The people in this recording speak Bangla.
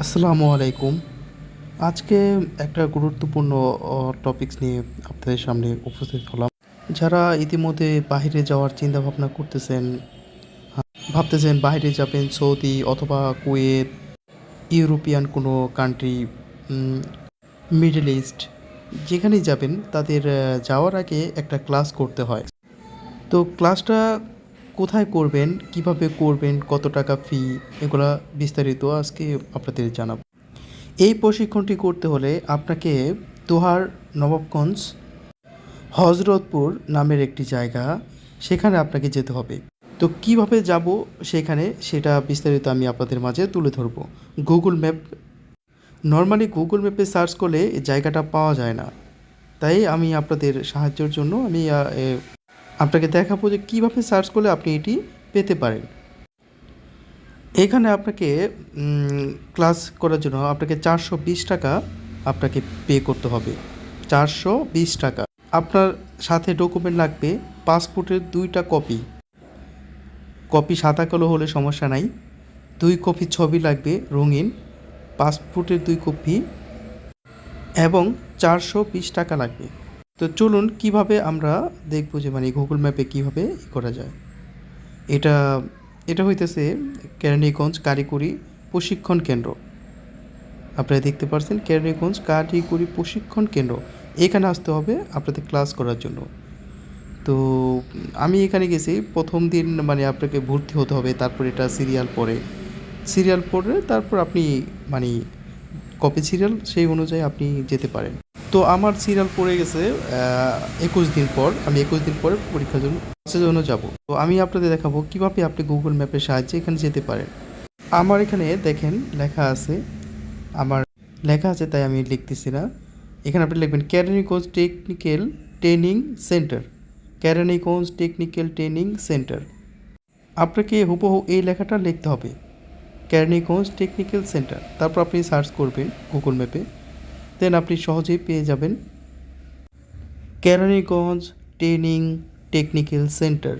আসসালামু আলাইকুম। আজকে একটা গুরুত্বপূর্ণ টপিকস নিয়ে আপনাদের সামনে উপস্থিত হলাম। যারা ইতিমধ্যে বাহিরে যাওয়ার চিন্তাভাবনা করতেছেন, ভাবতেছেন বাহিরে যাবেন সৌদি অথবা কুয়েত, ইউরোপিয়ান কোনো কান্ট্রি, উম মিডল ইস্ট যেখানেই যাবেন তাদের যাওয়ার আগে একটা ক্লাস করতে হয়। তো ক্লাসটা কোথায় করবেন, কিভাবে করবেন, কত টাকা ফি এগুলা বিস্তারিত আজকে আপনাদের জানাবো। এই প্রশিক্ষণটি করতে হলে আপনাকে দোহার নবাবগঞ্জ হযরতপুর নামের একটি জায়গা, সেখানে আপনাকে যেতে হবে। তো কিভাবে যাব সেখানে সেটা বিস্তারিত আমি আপনাদের মাঝে তুলে ধরব। গুগল ম্যাপ, নরমালি গুগল ম্যাপে সার্চ করলে এই জায়গাটা পাওয়া যায় না। তাই আমি আপনাদের সাহায্যের জন্য আমি আপনাকে দেখাবো যে কীভাবে সার্চ করলে আপনি এটি পেতে পারেন। এখানে আপনাকে ক্লাস করার জন্য আপনাকে 420 টাকা আপনাকে পে করতে হবে। 420 টাকা। আপনার সাথে ডকুমেন্ট লাগবে পাসপোর্টের 2টা কপি। কপি সাদা কালো হলে সমস্যা নাই। 2 কপি ছবি লাগবে রঙিন, পাসপোর্টের 2 কপি এবং 420 টাকা লাগবে। তো চলুন কিভাবে আমরা দেখব যে মানে গুগল ম্যাপে কীভাবে করা যায়। এটা এটা হইতেছে কেরানীগঞ্জ কারিগরি প্রশিক্ষণ কেন্দ্র। আপনারা দেখতে পাচ্ছেন কেরানীগঞ্জ কারিগরি প্রশিক্ষণ কেন্দ্র। এখানে আসতে হবে আপনাদের ক্লাস করার জন্য। তো আমি এখানে গেছি ১ম দিন মানে আপনাকে ভর্তি হতে হবে। তারপর এটা সিরিয়াল পড়ে তারপর আপনি মানে কবে সিরিয়াল সেই অনুযায়ী আপনি যেতে পারেন। তো আমার সিরিয়াল পড়ে গেছে ২১ দিন পর। আমি ২১ দিন পরে পরীক্ষার জন্য ক্লাসের জন্য যাব। তো আমি আপনাদের দেখাবো কিভাবে আপনি গুগল ম্যাপের সাহায্যে এখানে যেতে পারেন। আমার এখানে দেখেন লেখা আছে, আমার লেখা আছে তাই আমি লিখতেছি না। এখানে আপনি লিখবেন Keraniganj technical training centre. Keraniganj technical training centre. আপনাকে হুবহু এই লেখাটা লিখতে হবে, কেরানীগঞ্জ টেকনিক্যাল সেন্টার। তারপর আপনি সার্চ করবেন গুগল ম্যাপে, দেন আপনি সহজেই পেয়ে যাবেন কেরানীগঞ্জ ট্রেনিং টেকনিক্যাল সেন্টার।